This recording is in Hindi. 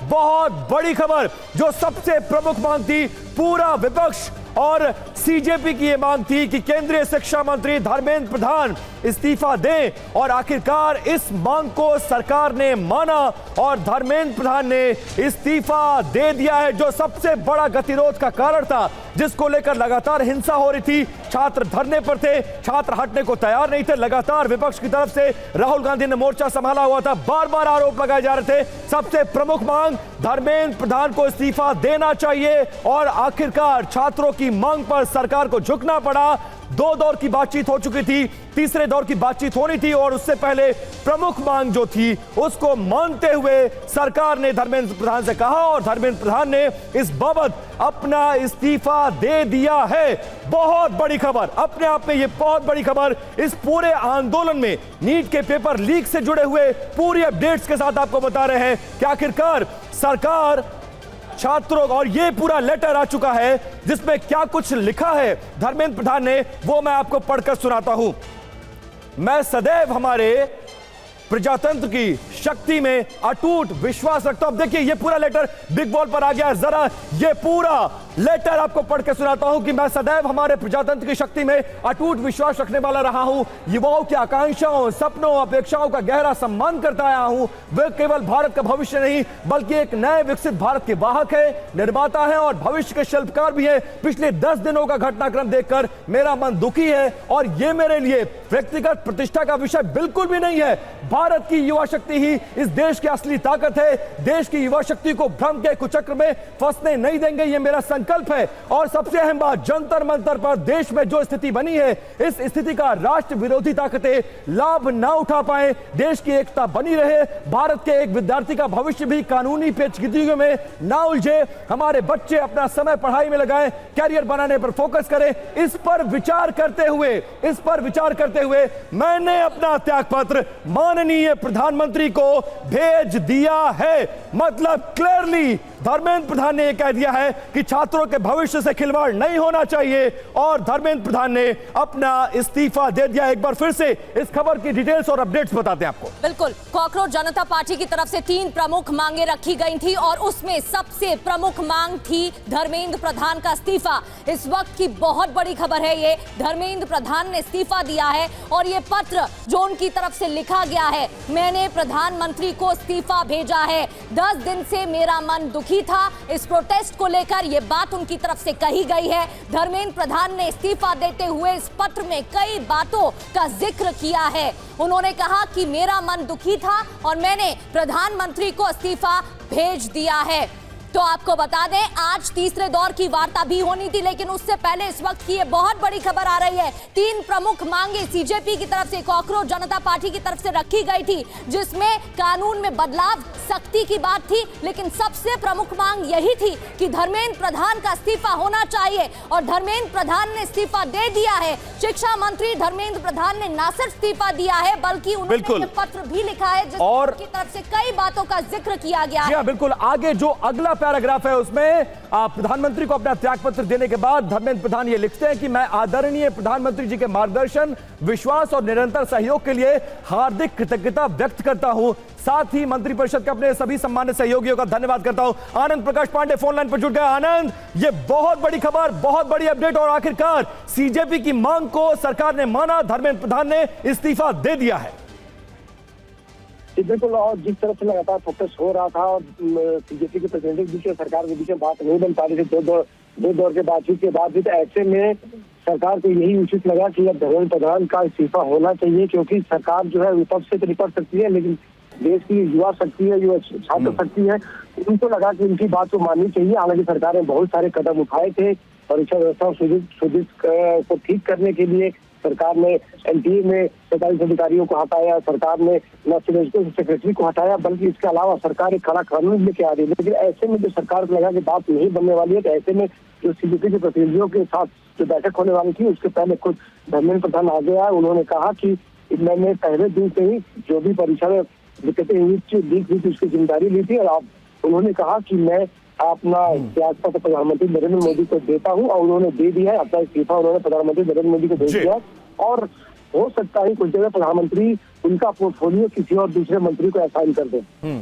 बहुत बड़ी खबर जो सबसे प्रमुख मांग थी, पूरा विपक्ष और सीजेपी की यह मांग थी कि केंद्रीय शिक्षा मंत्री धर्मेंद्र प्रधान इस्तीफा दें और आखिरकार इस मांग को सरकार ने माना और धर्मेंद्र प्रधान ने इस्तीफा दे दिया है, जो सबसे बड़ा गतिरोध का कारण था, जिसको लेकर लगातार हिंसा हो रही थी। छात्र धरने पर थे, छात्र हटने को तैयार नहीं थे। लगातार विपक्ष की तरफ से राहुल गांधी ने मोर्चा संभाला हुआ था, बार बार आरोप लगाए जा रहे थे। सबसे प्रमुख मांग धर्मेंद्र प्रधान को इस्तीफा देना चाहिए और आखिरकार छात्रों की मांग पर सरकार को झुकना पड़ा। दो दौर की बातचीत हो चुकी थी, तीसरे दौर की बातचीत होनी थी और उससे पहले प्रमुख मांग जो थी उसको मानते हुए सरकार ने धर्मेंद्र प्रधान से कहा और धर्मेंद्र प्रधान ने इस बाबत अपना इस्तीफा दे दिया है। बहुत बड़ी खबर, अपने आप में यह बहुत बड़ी खबर। इस पूरे आंदोलन में नीट के पेपर लीक से जुड़े हुए पूरी अपडेट्स के साथ आपको बता रहे हैं कि आखिरकार सरकार छात्रों, और ये पूरा लेटर आ चुका है जिसमें क्या कुछ लिखा है धर्मेंद्र प्रधान ने, वो मैं आपको पढ़कर सुनाता हूं। मैं सदैव हमारे प्रजातंत्र की शक्ति में अटूट विश्वास रखता हूं। अब देखिए ये पूरा लेटर बिग बॉल पर आ गया है, जरा ये पूरा लेटर आपको पढ़ के सुनाता हूं कि मैं सदैव हमारे प्रजातंत्र की शक्ति में अटूट विश्वास रखने वाला रहा हूं। युवाओं की आकांक्षाओं, सपनों, अपेक्षाओं का गहरा सम्मान करता आया हूं। वे केवल भारत का भविष्य नहीं बल्कि एक नए विकसित भारत के वाहक है, निर्माता है और भविष्य के शिल्पकार भी है। पिछले 10 दिनों का घटनाक्रम देखकर मेरा मन दुखी है और यह मेरे लिए व्यक्तिगत प्रतिष्ठा का विषय बिल्कुल भी नहीं है। भारत की युवा शक्ति ही इस देश की असली ताकत है। देश की युवा शक्ति को भ्रम के कुचक्र में फंसने नहीं देंगे, यह मेरा संकल्प है। और सबसे अहम बात, जंतर मंतर पर देश में जो स्थिति बनी है, इस स्थिति का राष्ट्र विरोधी ताकतें लाभ ना उठा पाए, देश की एकता बनी रहे, भारत के एक विद्यार्थी का भविष्य भी कानूनी पेचीदगियों में ना उलझे, हमारे बच्चे अपना समय पढ़ाई में लगाएं, कैरियर बनाने पर फोकस करें। इस पर विचार करते हुए मैंने अपना त्यागपत्र माननीय प्रधानमंत्री को भेज दिया है। मतलब क्लियरली धर्मेंद्र प्रधान ने यह कह दिया है कि छात्रों के भविष्य से खिलवाड़ नहीं होना चाहिए और धर्मेंद्र प्रधान ने अपना इस्तीफा दे दिया। एक बार फिर से इस खबर की डिटेल्स और अपडेट्स बताते हैं आपको। बिल्कुल, कॉकरोच जनता पार्टी की तरफ से 3 प्रमुख मांगे रखी गई थी और उसमें सबसे प्रमुख मांग थी धर्मेंद्र प्रधान का इस्तीफा। इस वक्त की बहुत बड़ी खबर है ये, धर्मेंद्र प्रधान ने इस्तीफा दिया है और ये पत्र जो उनकी तरफ से लिखा गया है, मैंने प्रधानमंत्री को इस्तीफा भेजा है। 10 दिन से मेरा मन दुखी था। इस प्रोटेस्ट को लेकर यह बात उनकी तरफ से कही गई है। धर्मेंद्र प्रधान ने इस्तीफा देते हुए इस पत्र में कई बातों का जिक्र किया है। उन्होंने कहा कि मेरा मन दुखी था और मैंने प्रधानमंत्री को इस्तीफा भेज दिया है। तो आपको बता दें, आज तीसरे दौर की वार्ता भी होनी थी, लेकिन उससे पहले इस वक्त की ये बहुत बड़ी खबर आ रही है। 3 प्रमुख मांगे सीजेपी की तरफ से, कॉकरोच जनता पार्टी की तरफ से रखी गई थी, जिसमें कानून में बदलाव, सख्ती की बात थी, लेकिन सबसे प्रमुख मांग यही थी कि धर्मेंद्र प्रधान का इस्तीफा होना चाहिए और धर्मेंद्र प्रधान ने इस्तीफा दे दिया है। शिक्षा मंत्री धर्मेंद्र प्रधान ने ना सिर्फ इस्तीफा दिया है बल्कि उन्होंने पत्र भी लिखा है जिसमें उनकी तरफ से कई बातों का जिक्र किया गया है। बिल्कुल, आगे जो अगला पैराग्राफ है उसमें प्रधानमंत्री को अपना त्यागपत्र देने के बाद धर्मेंद्र प्रधान ये लिखते हैं कि मैं आदरणीय प्रधानमंत्री जी के मार्गदर्शन, विश्वास और निरंतर सहयोग के लिए हार्दिक कृतज्ञता व्यक्त करता हूं। साथ ही मंत्रिपरिषद के अपने सभी सम्मानित सहयोगियों का धन्यवाद करता हूं। आनंद प्रकाश पांडे फोन लाइन पर जुड़ गए। आनंद, ये बहुत बड़ी खबर, बहुत बड़ी अपडेट और आखिरकार सीजेपी की मांग को सरकार ने माना, धर्मेंद्र प्रधान ने इस्तीफा दे दिया है। बिल्कुल, और जिस तरह से लगातार फोकस हो रहा था और सीजेपी के प्रतिनिधि के बीच सरकार के बीच में बात नहीं बन पा रही थी, दो दौर के बातचीत के बाद भी, तो ऐसे में सरकार को यही उचित लगा कि अब धर्मेंद्र प्रधान का इस्तीफा होना चाहिए, क्योंकि सरकार जो है विपक्ष से तो निपट सकती है लेकिन देश की युवा शक्ति है, युवा छात्र शक्ति है, उनको लगा कि उनकी बात को माननी चाहिए। हालांकि सरकार ने बहुत सारे कदम उठाए थे परीक्षा व्यवस्था को ठीक करने के लिए। सरकार ने एनटीए में 47 अधिकारियों को हटाया, सरकार ने न सिर्फ एजुकेशन सेक्रेटरी को हटाया बल्कि इसके अलावा सरकार एक कड़ा कानून लेके आ रही है। लेकिन ऐसे में जो सरकार को लगा कि बात नहीं बनने वाली है, तो ऐसे में जो सीजेपी के प्रतिनिधियों के साथ जो बैठक होने वाली थी उसके पहले खुद धर्मेंद्र प्रधान आ गया। उन्होंने कहा कि मैंने पहले दिन से ही जो भी परीक्षा में दिक्कतें लीक हुई थी उसकी जिम्मेदारी ली थी और उन्होंने कहा कि मैं अपना त्यागपत्र प्रधानमंत्री नरेंद्र मोदी को देता हूं और उन्होंने दे दिया है। अपना इस्तीफा उन्होंने प्रधानमंत्री नरेंद्र मोदी को भेज दिया और हो सकता है कुछ जगह प्रधानमंत्री उनका पोर्टफोलियो किसी और दूसरे मंत्री को असाइन कर दें।